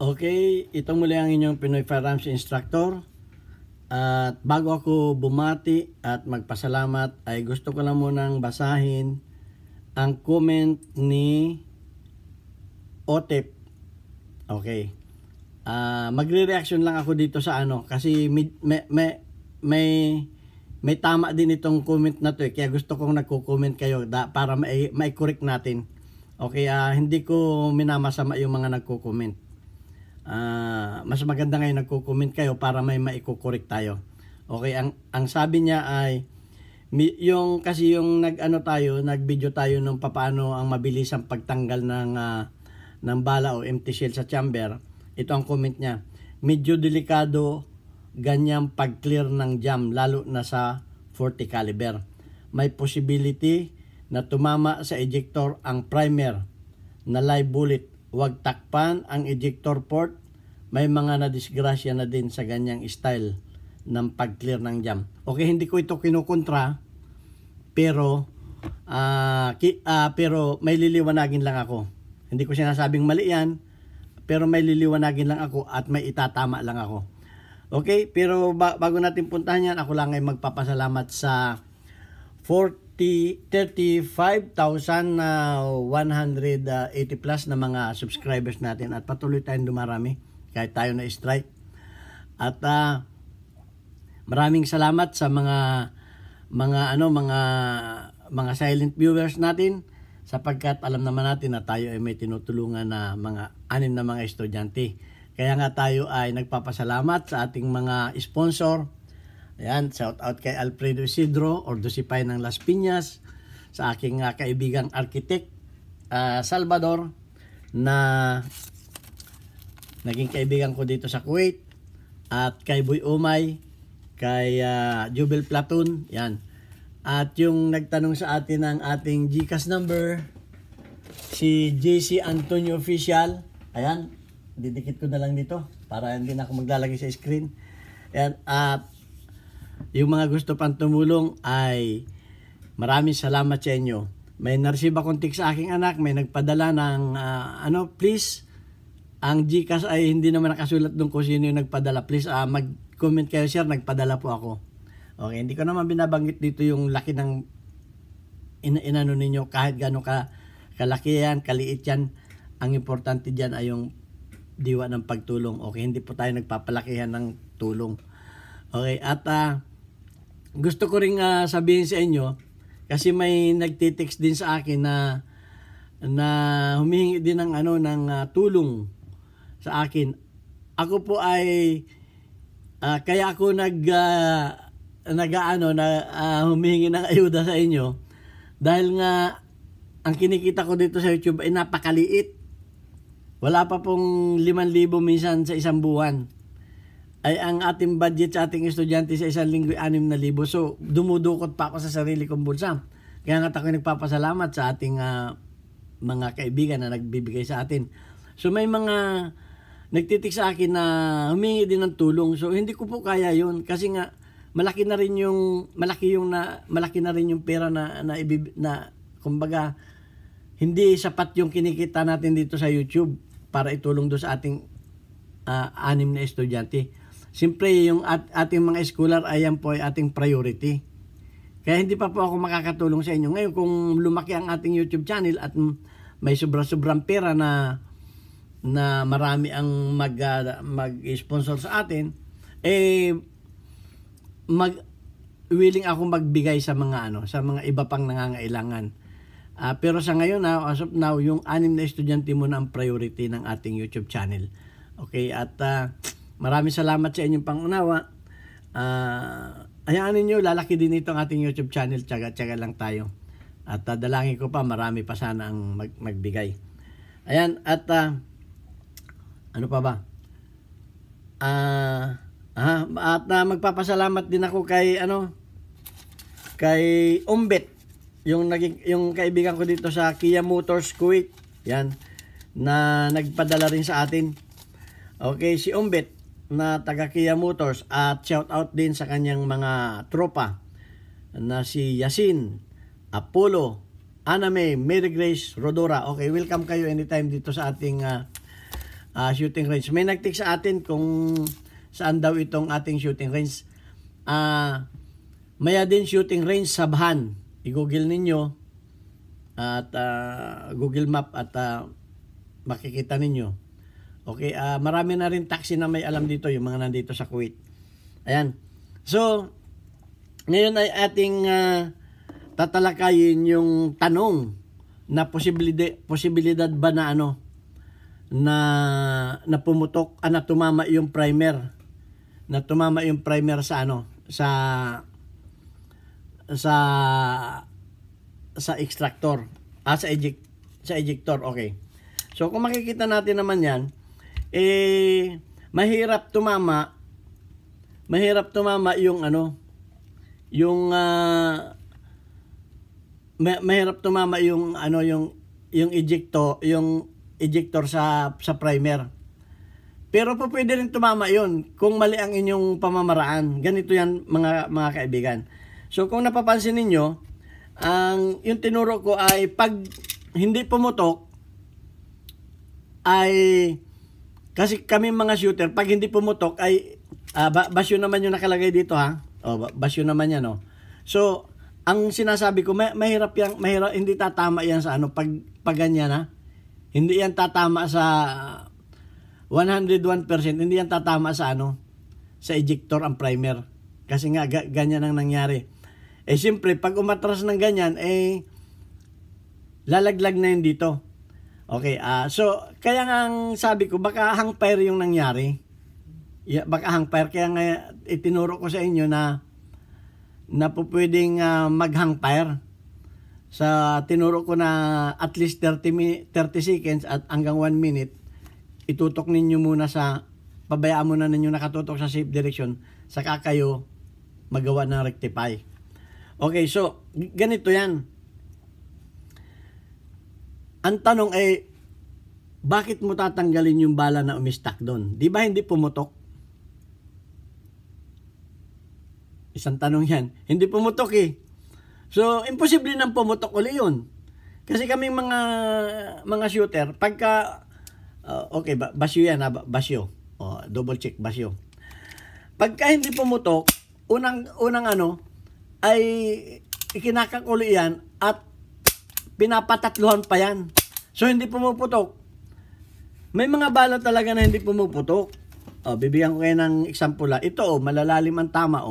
Okay, ito muli ang inyong Pinoy Firearms Instructor. At bago ako bumati at magpasalamat ay gusto ko lang munang basahin ang comment ni Otep. Okay. Magre-reaction lang ako dito sa kasi may tama din itong comment na to kaya gusto kong nagko-comment kayo para mai-correct natin. Okay, hindi ko minamasama yung mga nagko-comment. Mas maganda ngayon nagko-comment kayo para may maiko-correct tayo. Okay, ang sabi niya ay yung nag-video tayo nung papaano ang mabilis ang pagtanggal ng bala o empty shell sa chamber. Ito ang comment niya. Medyo delikado ganyang pag-clear ng jam lalo na sa 40 caliber. May possibility na tumama sa ejector ang primer na live bullet. Huwag takpan ang ejector port. May mga nadisgrasya na din sa ganyang style ng pag-clear ng jam. Okay, hindi ko ito kinukontra, pero may liliwanagin lang ako. Hindi ko sinasabing mali yan, pero may liliwanagin lang ako at may itatama lang ako. Okay, pero bago natin puntahan yan, ako lang ay magpapasalamat sa 35,180 plus na mga subscribers natin at patuloy tayong dumarami kahit tayo na strike. At maraming salamat sa mga silent viewers natin sapagkat alam naman natin na tayo ay may tinutulungan na mga 6 na mga estudyante. Kaya nga tayo ay nagpapasalamat sa ating mga sponsor. Ayan, shout out kay Alfredo Isidro or Dosipay ng Las Piñas, sa aking kaibigang architect Salvador na naging kaibigan ko dito sa Kuwait, at kay Boy Umay, kay Jubel Platoon, yan. At yung nagtanong sa atin ng ating GCash number, si JC Antonio Official, ayan, didikit ko na lang dito para hindi na ako maglalagay sa screen. Ayan, at yung mga gusto pang tumulong ay maraming salamat sa inyo. May na-receive akong text sa aking anak, may nagpadala ng please, ang GCash ay hindi naman nakasulat doon kung sino yung nagpadala. Please mag-comment kayo, sir, nagpadala po ako. Okay, hindi ko naman binabanggit dito yung laki ng inano ninyo, kahit gano'n kalaki yan, kaliit yan. Ang importante dyan ay yung diwa ng pagtulong. Okay, hindi po tayo nagpapalakihan ng tulong. Okay, at gusto ko ring sabihin sa inyo, kasi may nagtitext din sa akin na humihingi din ng tulong sa akin. Ako po ay kaya ako humihingi ng ayuda sa inyo dahil nga ang kinikita ko dito sa YouTube ay napakaliit. Wala pa pong 5,000 minsan sa isang buwan. Ay ang ating budget sa ating estudyante sa isang linggo 6,000. So dumudukot pa ako sa sarili kong bulsa. Kaya nga ako nagpapasalamat sa ating mga kaibigan na nagbibigay sa atin. So may mga nagtitik sa akin na humingi din ng tulong. So hindi ko po kaya 'yun kasi nga malaki na rin yung pera na kumbaga hindi sapat yung kinikita natin dito sa YouTube para itulong do sa ating 6 na estudyante. Siyempre yung ating mga scholar ayan po ay ating priority. Kaya hindi pa po ako makakatulong sa inyo. Ngayon kung lumaki ang ating YouTube channel at may sobrang pera na marami ang mag-sponsor sa atin, willing ako magbigay sa mga iba pang nangangailangan. Pero sa ngayon as of now, yung 6 na estudyante mo na ang priority ng ating YouTube channel. Okay, at maraming salamat sa inyong pangunawa. Hayaan ninyo, lalaki din ito ang ating YouTube channel. Tsaga-tsaga lang tayo. At dalangin ko pa, marami pa sana ang magbigay. Ayan, at ano pa ba? Magpapasalamat din ako kay Umbet, yung kaibigan ko dito sa Kia Motors Kuwait. Yan, na nagpadala rin sa atin. Okay, si Umbet na taga Kia Motors, at shout out din sa kanyang mga tropa na si Yasin, Apollo, Aname, Mary Grace, Rodora. Okay, welcome kayo anytime dito sa ating shooting range. May nag-text sa atin kung saan daw itong ating shooting range. Mayadin shooting range sa Bahan. I-google ninyo at Google Map at makikita ninyo. Okay, marami na rin taxi na may alam dito, yung mga nandito sa Kuwait. Ayan. So, ngayon ay ating tatalakayin yung tanong na posibilidad ba na na pumutok, na tumama yung primer. Na tumama yung primer sa sa extractor, sa ejector. Okay. So kung makikita natin naman 'yan, mahirap tumama yung mahirap tumama yung ejector sa primer. Pero po pwede rin tumama 'yon kung mali ang inyong pamamaraan. Ganito 'yan mga kaibigan. So kung napapansin ninyo, yung tinuro ko ay pag hindi pumutok ay kasi kami mga shooter, pag hindi pumutok ay basyo naman yung nakalagay dito ha. Basyo naman yan So ang sinasabi ko, mahirap hindi tatama yan sa pag ganyan ha. Hindi yan tatama sa 101%, hindi yan tatama sa sa ejector ang primer. Kasi nga ganyan ang nangyari. Siyempre pag umatras ng ganyan lalaglag na yun dito. Okay, so kaya nga ang sabi ko baka hang fire yung nangyari. Baka hang fire, kaya nga itinuro ko sa inyo na po pwedeng mag-hang fire. Sa tinuro ko na at least 30 seconds at hanggang 1 minute, itutok ninyo muna pabayaan muna ninyo nakatutok sa safe direction, saka kayo magawa ng rectify. Okay, so ganito yan. Ang tanong ay, bakit mo tatanggalin yung bala na umistak doon? Di ba hindi pumutok? Isang tanong yan. Hindi pumutok So, imposible nang pumutok uli yun. Kasi kaming mga shooter, pagka, okay, basyo yan basyo. Double check, basyo. Pagka hindi pumutok, unang ay ikinakakuli yan at pinapatatluhan pa yan. So, hindi pumuputok. May mga bala talaga na hindi pumuputok. Bibigyan ko kayo ng example. Ito, malalalim ang tama.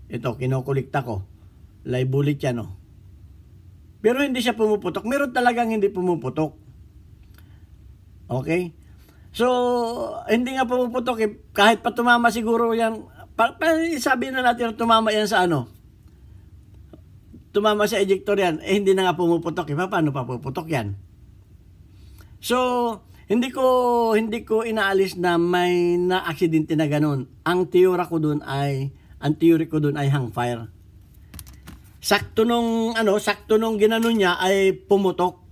Ito, kinukulikta ko. Live bullet yan. Pero hindi siya pumuputok. Meron talagang hindi pumuputok. Okay? So, hindi nga pumuputok. Kahit pa tumama siguro yan. Sabi na natin tumama yan sa tumama sa ejector yan, hindi na nga pumuputok. Paano pa puputok yan? So, hindi ko inaalis na may na-aksidente na ganun. Ang theory ko dun ay hang fire. Sakto nung ginanon niya ay pumutok.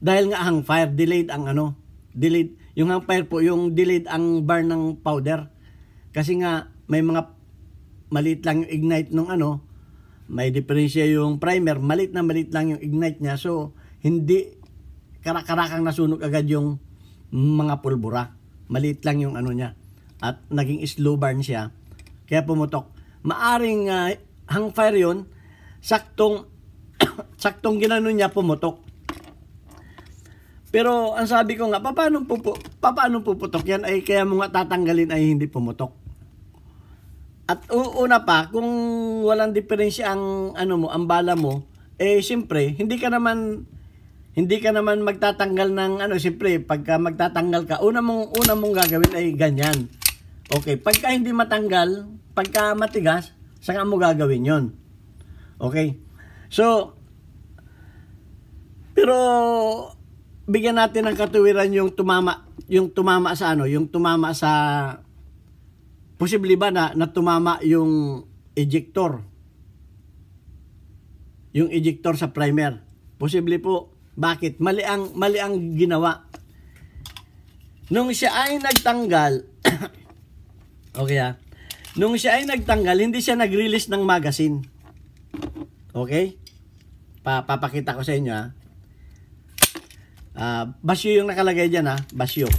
Dahil nga hang fire, delayed yung hang fire po, yung delayed ang burn ng powder. Kasi nga may mga maliit lang yung ignite nung may diferensya yung primer, malit lang yung ignite niya, so hindi karak-karakang nasunog agad yung mga pulbura. Maliit lang yung niya. At naging slow burn siya. Kaya pumutok. Maaring hang fire yun, saktong ginanon niya pumutok. Pero ang sabi ko nga, paano puputok yan? Ay kaya mo nga tatanggalin ay hindi pumutok. At una pa, kung walang diferensya ang ang bala mo, siyempre, hindi ka naman magtatanggal ng siyempre, pagka magtatanggal ka, una mong gagawin ay ganyan. Okay, pagka hindi matanggal, pagka matigas, saka mo gagawin 'yon. Okay? So, pero bigyan natin ng katuwiran yung tumama sa posible ba na tumama yung ejector? Yung ejector sa primer. Posible po. Bakit? Mali ang ginawa. Nung siya ay nagtanggal, okay nung siya ay nagtanggal, hindi siya nag-release ng magazine. Okay? Papakita ko sa inyo basyo yung nakalagay dyan basyo.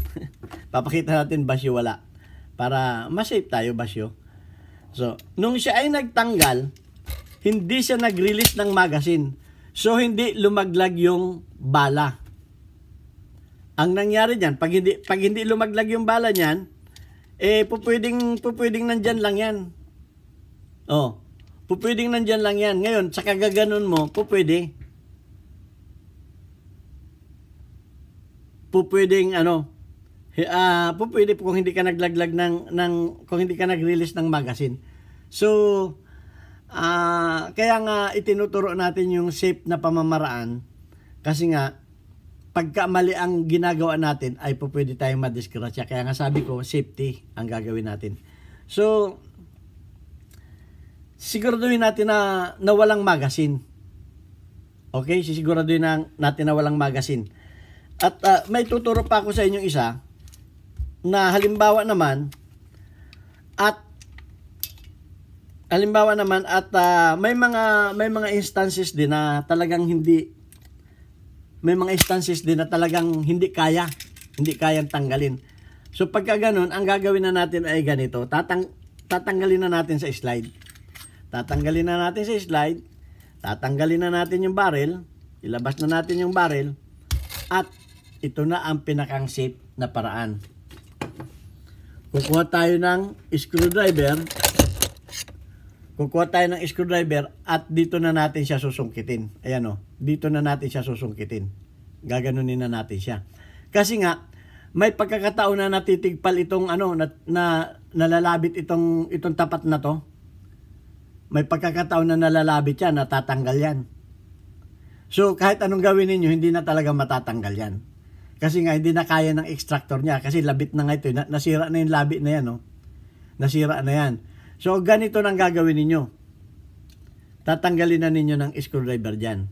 Papakita natin basyo wala. Para ma-safe tayo basyo. So, nung siya ay nagtanggal, hindi siya nag-release ng magazine. So, hindi lumaglag yung bala. Ang nangyari diyan, pag hindi lumaglag yung bala niyan, pupwedeng nandyan lang yan. Oh, pupwedeng nandyan lang yan. Ngayon, sa kagaganon mo, pupwedeng pupwede kung hindi ka naglaglag kung hindi ka nag-release ng magazine. So, kaya nga itinuturo natin yung safe na pamamaraan kasi nga pagka mali ang ginagawa natin ay pwede tayong madisgrasya. Kaya nga sabi ko, safety ang gagawin natin. So, siguraduhin natin na walang magazine. Okay? Sisiguraduhin natin na walang magazine. At may tuturo pa ako sa inyong isa na halimbawa naman at may mga instances din na talagang hindi kayang tanggalin. So pagka ganun, ang gagawin na natin ay ganito. Tatanggalin na natin sa slide. Tatanggalin na natin yung barrel. Ilabas na natin yung barrel. At ito na ang pinakang safe na paraan. Kukuha tayo ng screwdriver at dito na natin siya susungkitin. Ayan o, dito na natin siya susungkitin. Gaganunin na natin siya. Kasi nga, may pagkakataon na natitigpal itong nalalabit itong tapat na to. May pagkakataon na nalalabit yan, natatanggal yan. So, kahit anong gawin ninyo, hindi na talaga matatanggal yan. Kasi nga, hindi na kaya ng extractor niya. Kasi labit na nga ito. Nasira na yung labi na yan. No? Nasira na yan. So, ganito nang gagawin ninyo. Tatanggalin na ninyo ng screwdriver dyan.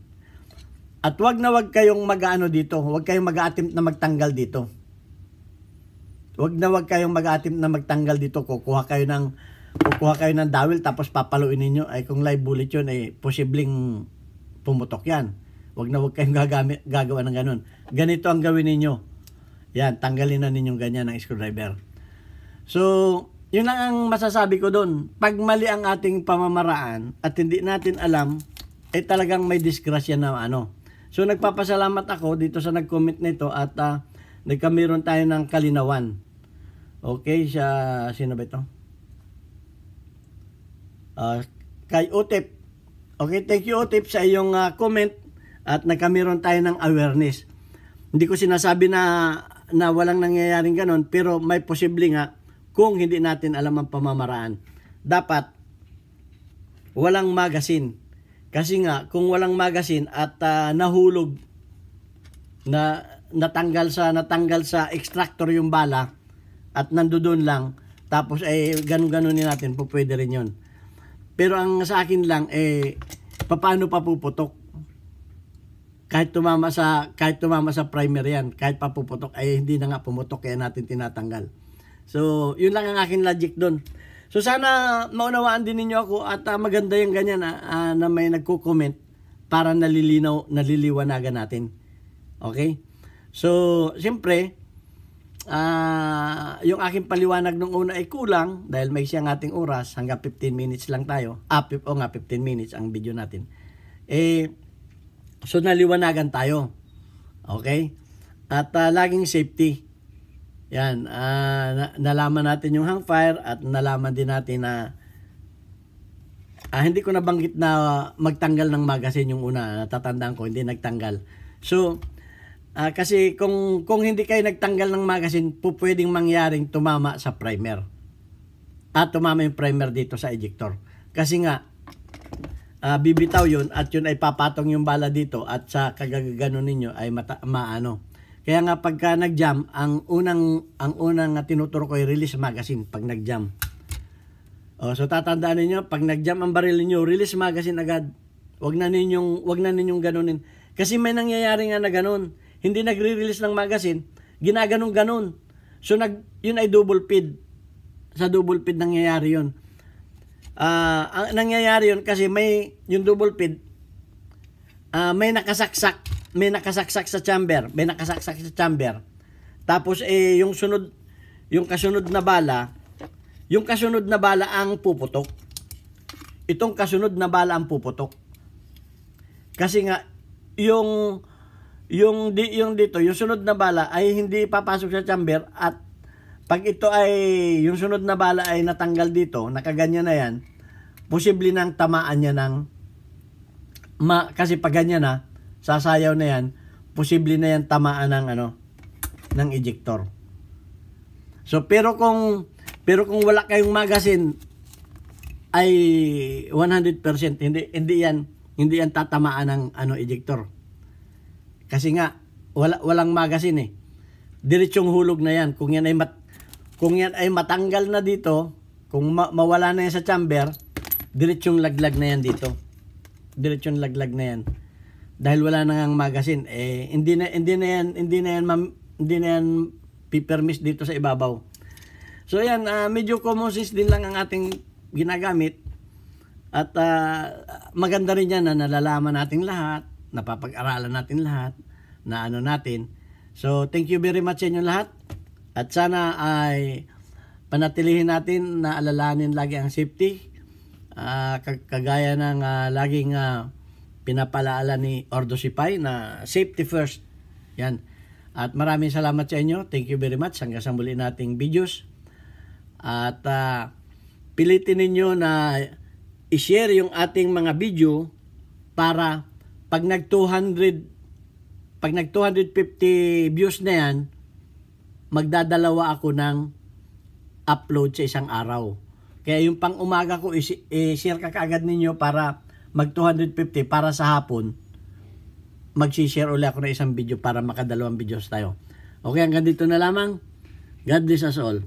At wag kayong mag-ano dito. Wag kayong mag-attempt na magtanggal dito. Wag kayong mag-attempt na magtanggal dito. Kukuha kayo ng dowel tapos papaluin ninyo. Ay kung live bullet yun, ay posibleng pumutok yan. Wag kayong gagawa ng ganun. Ganito ang gawin ninyo. Yan, tanggalin na ninyong ganyan ng screwdriver. So, yun lang ang masasabi ko doon. Pag mali ang ating pamamaraan at hindi natin alam, talagang may disgrasya na ano. So nagpapasalamat ako dito sa nag-comment nito at nagkameron tayo ng kalinawan. Okay, sino ba ito? Kay Otip. Okay, thank you Otip sa iyong comment at nagkameron tayo ng awareness. Hindi ko sinasabi na walang nangyayaring ganon, pero may posible nga kung hindi natin alam ang pamamaraan. Dapat walang magazine. Kasi nga kung walang magazine at nahulog natanggal sa extractor yung bala at nandoon lang tapos ganun-ganunin natin, pwede rin yun. Pero ang sa akin lang paano pa puputok? Kahit tumama sa primer yan, kahit pa puputok hindi na nga pumutok kaya natin tinatanggal. So, yun lang ang aking logic doon. So, sana maunawaan din ninyo ako at maganda yung ganyan na may nagko-comment para naliliwanagan natin. Okay? So, siyempre, yung aking paliwanag nung una ay kulang dahil may siyang ating oras, hanggang 15 minutes lang tayo. 15 minutes ang video natin. So, naliwanagan tayo. Okay? At laging safety. Yan, nalaman natin yung hang fire at nalaman din natin na hindi ko nabanggit na magtanggal ng magazine yung una. Natatandaan ko, hindi nagtanggal. So, kasi kung hindi kayo nagtanggal ng magazine, pwedeng mangyaring tumama sa primer. At tumama yung primer dito sa ejector. Kasi nga, bibitaw yun at yun ay papatong yung bala dito at sa kagaganon ninyo ay maano. Kaya nga pagka nag-jam, ang unang tinuturo ko ay release magazine pag nag-jam. So tatandaan niyo, pag nag-jam ang baril niyo, release magazine agad. Wag na ninyong ganunin. Kasi may nangyayari nga na ganun. Hindi nagre-release ng magazine, ginaganon-ganon. So yun ay double feed. Sa double feed nangyayari yun. Ang nangyayari yun kasi may yung double feed, may nakasaksak sa chamber. Tapos yung yung kasunod na bala, ang puputok. Itong kasunod na bala ang puputok. Kasi nga, yung dito, yung sunod na bala ay hindi papasok sa chamber, at pag ito ay, yung sunod na bala ay natanggal dito, nakaganyan na yan, posible nang tamaan niya ng, kasi pag ganyan na, sasayaw na yan, posible na yan tamaan ng ng ejector. So pero kung wala kayong magazine ay 100% hindi yan tatamaan ng ejector. Kasi nga walang magazine eh. Diretsong hulog na yan. Kung yan ay matanggal na dito, kung mawala na yan sa chamber, diretsong laglag na yan dito. Diretsong laglag na yan. Dahil wala na ngang magazine, hindi na yan pipermis dito sa ibabaw. So yan, medyo common sense din lang ang ating ginagamit, at maganda rin yan na nalalaman natin lahat, napapag-aralan natin lahat, na natin. So thank you very much sa inyo lahat, at sana ay panatilihin natin na alalahanin lagi ang safety, kagaya ng laging pinapalaala ni Ordo Sipay na safety first. Yan. At maraming salamat sa inyo. Thank you very much. Hanggang sa muli nating videos. At pilitin ninyo na i-share yung ating mga video para pag nag 250 views na yan, magdadalawa ako ng upload sa isang araw. Kaya yung pang umaga ko i-share ka kaagad ninyo para mag 250, para sa hapon mag-share ulit ako ng isang video para makadalawang videos tayo. Okay, hanggang dito na lamang. God bless us all.